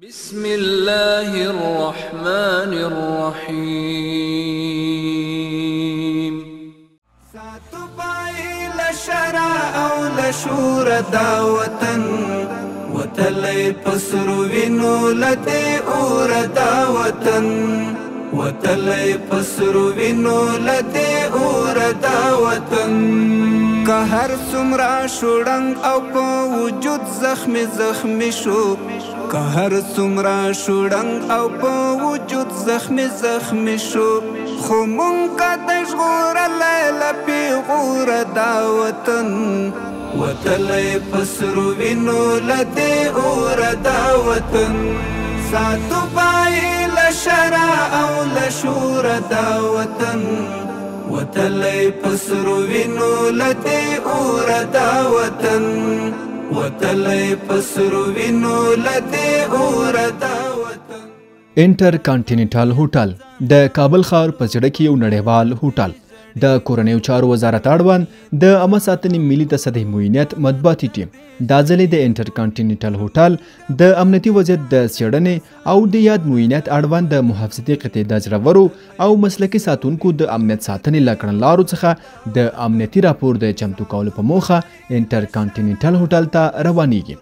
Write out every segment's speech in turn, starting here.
بسم الله الرحمن الرحيم ساتو بائی لشرا او لشور دا وطن وطلی پسرو وینو لدی اور دا وطن وطلی پسرو وینو لدی اور دا وطن که هر سمرا شوڑنگ او پا وجود زخمی زخمی شو که هر سمرا شوڑنگ او پا وجود زخمی زخمی شو خو مونگا دشغور لیلا پی غور دا وطن وطلی پسرو وینو لدی اور دا وطن ساتو بائی لشرا او لشور دا وطن وطلی پسرو وینو لدی اور دا وطن وطلی پسرو وینو لدی اور دا وطن انټر کانټیننټل هوټل د کابل ښار په زړه کې یو نړیوال هوټل د کورنیو چارو وزارت اړوند د عامه ساتنې ملي تصدۍ معاینت مطبوعاتي ټیم دا ځلې د انټر کانټیننټل هوټل د امنیتي وضعیت د څېړنې او د یاد معاینت اړوند د محافظتي قطعې د زړورو او مسلکي ساتونکو د امنیت ساتنې له کړنلارو څخه د امنیتي راپور د چمتو کولو په موخه انټر کانټیننټل هوټل ته روانېږي.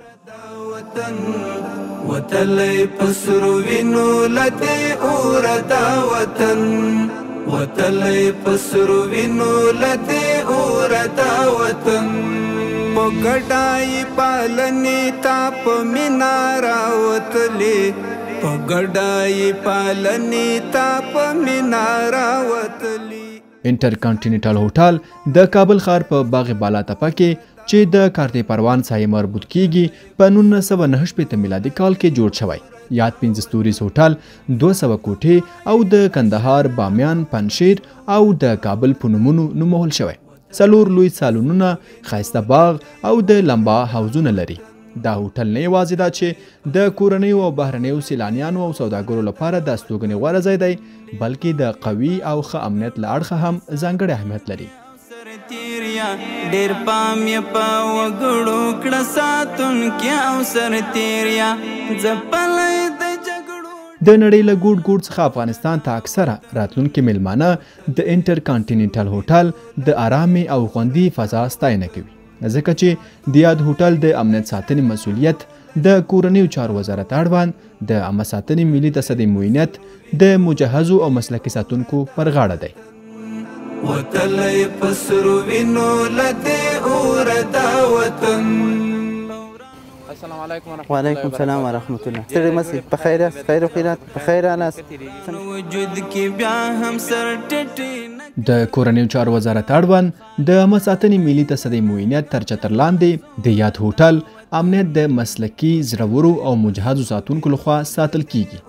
وطلی پسرو وینو لدی اور دا وطن وطلی پسرو وینو لدی اور دا وطن پا گڑائی پالنی تا پا منارا وطلی پا گڑائی پالنی تا پا منارا وطلی انټر کانټیننټل هوټل د کابل ښار په باغ بالا تپه کې چې د کارتې پروان سایه مربوط کیږي په 1999 میلادي کال کې جوړ شوی. یاد 15 ستوریز هوټل 200 کوټې او د کندهار، بامیان، پنشیر او د کابل په نومونو نومول شوی. 4 لوی سالونونه، ښایسته باغ او د لمبا حوضونه لري. دا هوټل نه یوازې دا چې د کورنیو او بهرنیو سیلانیانو او سوداګرو لپاره د استوګنې غوره ځای دی، بلکې د قوي او ښه امنیت له اړخه هم ځانګړی اهمیت لري. ډیر پام یې په وګړو کړه ساتونکي او سرتیریا ځپلی د جګړو د نړۍ له ګوټ ګوټ څخه افغانستان ته اکثره راتلونکي میلمانه د انټر کانټیننټل هوټل د ارامۍ او خوندي فضا ستاینه کوي، ځکه چې د یاد هوټل د امنیت ساتنې مسؤلیت د کورنیو چارو وزارت اړوند د عامه ساتنې ملي تصدۍ معاینت د مجهزو او مسلکي ساتونکو پر غاړه دی. وطلی پسرو وینو لدی اور دا وطن. السلام علیکم وعلیکم السلام ورحمت الله. ستړي مسئ په خیر یاست؟ خیر و خیرات په خیر راست؟ وجود کې بیا هم سر ټټي د کورنیو چارو وزارت اړوند د عامه ساتنې ملي تصدۍ معاینت تر چتر لاندې د یاد هوټل امنیت د مسلکي زړورو او مجهزو ساتونکو لخوا ساتل کیږي.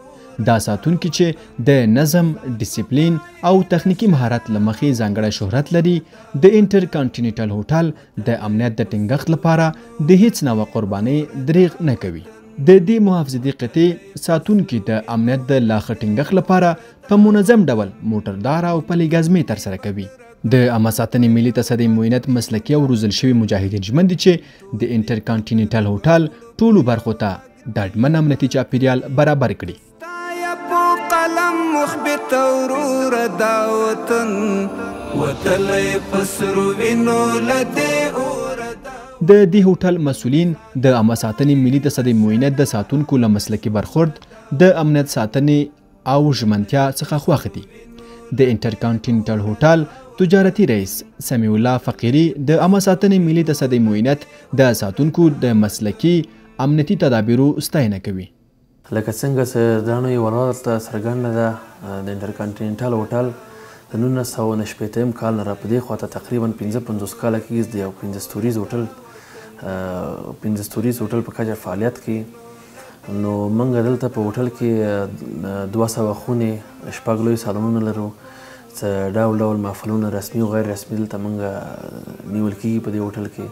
دا ساتونکي چې د نظم، ډیسپلین او تخنیکی مهارت له مخې ځانګړی شهرت لري، د انټر کانټیننټل هوټل د امنیت د ټینګښت لپاره د هیڅ نوع قربانۍ دریغ نه کوي. د دې محافظتي قطعې ساتونکي د امنیت د لا ښه ټینګښت لپاره په منظم ډول موټردار او پلي ګزمې ترسره کوي. د عامه ساتنې ملي تصدۍ معاینت مسلکي او روزل شوي مجاهدین ژمن دي چې د انټر کانټیننټل هوټل ټولو برخو ته ډاډمن امنیتي چاپیریال برابر کړي. قلم مخبت ورور دا وطن وطلی پسرو وینو لدی اور دا. د دې هوټل مسؤلین د عامه ساتنې ملي تصدۍ معاینت د ساتونکو له مسلکي برخورد، د امنیت ساتنې او ژمنتیا څخه خوښ دي. د انټر کانټیننټل هوټل تجارتي رئیس سمیع الله فقیري د عامه ساتنې ملي تصدۍ معاینت د ساتونکو د مسلکي امنیتي تدابیرو ستاینه کوي. لکه څنګه چې دا نو یوه ورځ څرګنده ده د انټر کانټیننټل هوټل د 1990 کال نه را په دې خواته تقریبا 55 کاله کېږي د یو 15 ستوریز هوټل په کچه فعالیت کوي. نو موږ دلته په هوټل کې 200 خونې، 6 لوی سالونونه لرو، ډول ډول محفلونه رسمي او غیر رسمي دلته موږ نیول کېږي په دې هوټل کې.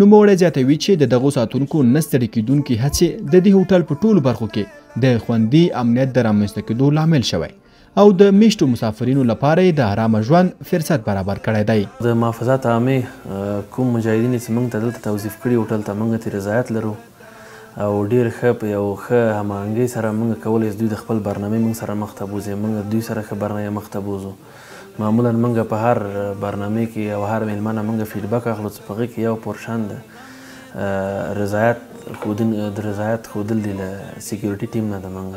نوموړی زیاتوي چې د دغو ساتونکو نه ستړي کېدونکي هڅې د دې هوټل په ټولو برخو کې د خوندي امنیت د رامنځته کېدو لامل شوی او د میشتو مسافرینو لپاره د آرامه ژوند فرصت برابر کړی دی. د محافظات عامې کوم مجاهدین چې موږ ته دلته توظیف کړي هوټل ته موږ ته رضایت لرو او ډېر ښه په یو ښه هماهنګۍ سره موږ کولی دوی د خپل برنامې موږ سره مخ ته بوځي. موږ دوی سره ښه برنامې مخ ته بوځو. معمولا موږ په هر برنامې کې او هر میلمه نه موږ فیډبک اخلو چې په هغې کې یو پورشن د رضایت ښودل دي له سیکیورټي ټیم نه د موږ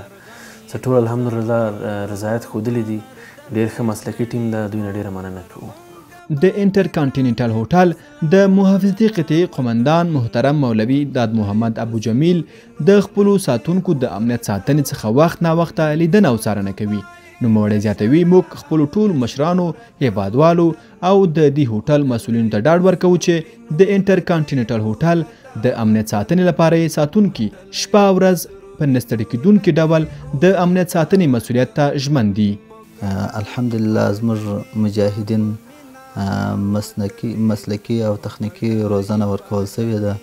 څه ټول الحمدلله رضایت ښودلي دي. ډېر ښه مسلکي ټیم ده. دوی نه ډېره مننه کوو. د انټر کانټیننټل هوټل د محافظتي قطعې قمندان محترم مولوي داد محمد ابو جمیل د خپلو ساتونکو د امنیت ساتنې څخه وخت ناوخته لیدنه او څارنه کوي. نوموړی زیاتوي موږ خپلو ټولو مشرانو، هیوادوالو او د دې هوټل مسؤلینو ته ډاډ ورکوو چې د انټر کانټیننټل هوټل د امنیت ساتنې لپاره یې ساتونکي شپه او ورځ په نه ستړي کېدونکي ډول د امنیت ساتنې مسؤلیت ته ژمن دي. الحمدلله زموږ مجاهدین مسلکي او تخنیکي روزنه ورکول سوې ده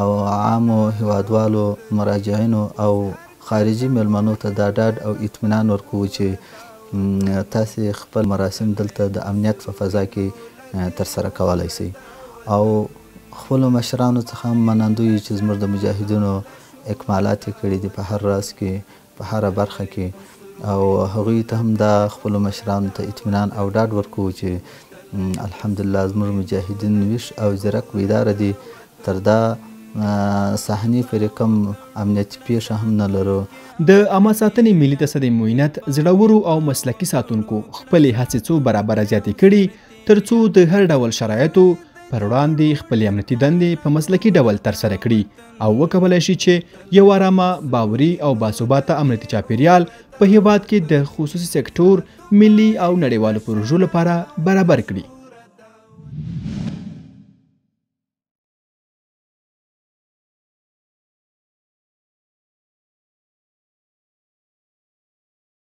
او عامو هیوادوالو، مراجعینو او خارجي میلمنو ته دا ډاډ او اطمینان ورکوو چې تاسې خپل مراسم دلته د امنیت په فضا کې ترسره کولی شئ او خپلو مشرانو څخه هم منندوی چې زموږ د مجاهدینو اکمالات یې کړي دي په هر راز کې، په هره برخه کې او هغوی ته هم دا خپلو مشرانو ته اطمینان او ډاډ ورکوو چې الحمدلله زموږ مجاهدین ویښ او ځیرک بیداره دي. تر دا صحنې پورې کم امنیتي پیښه هم نه لرو. د عامه ساتنې ملي تصدۍ معاینت زړورو او مسلکي ساتونکو خپلې هڅې څو برابره زیاتې کړي تر څو د هر ډول شرایطو پر وړاندې خپلې امنیتي دندې په مسلکي ډول ترسره کړي او وکولی شي چې یو ارامه، باوري او باثباته امنیتي چاپیریال په هیواد کې د خصوصي سکتور، ملي او نړیوالو پروژو لپاره برابر کړي.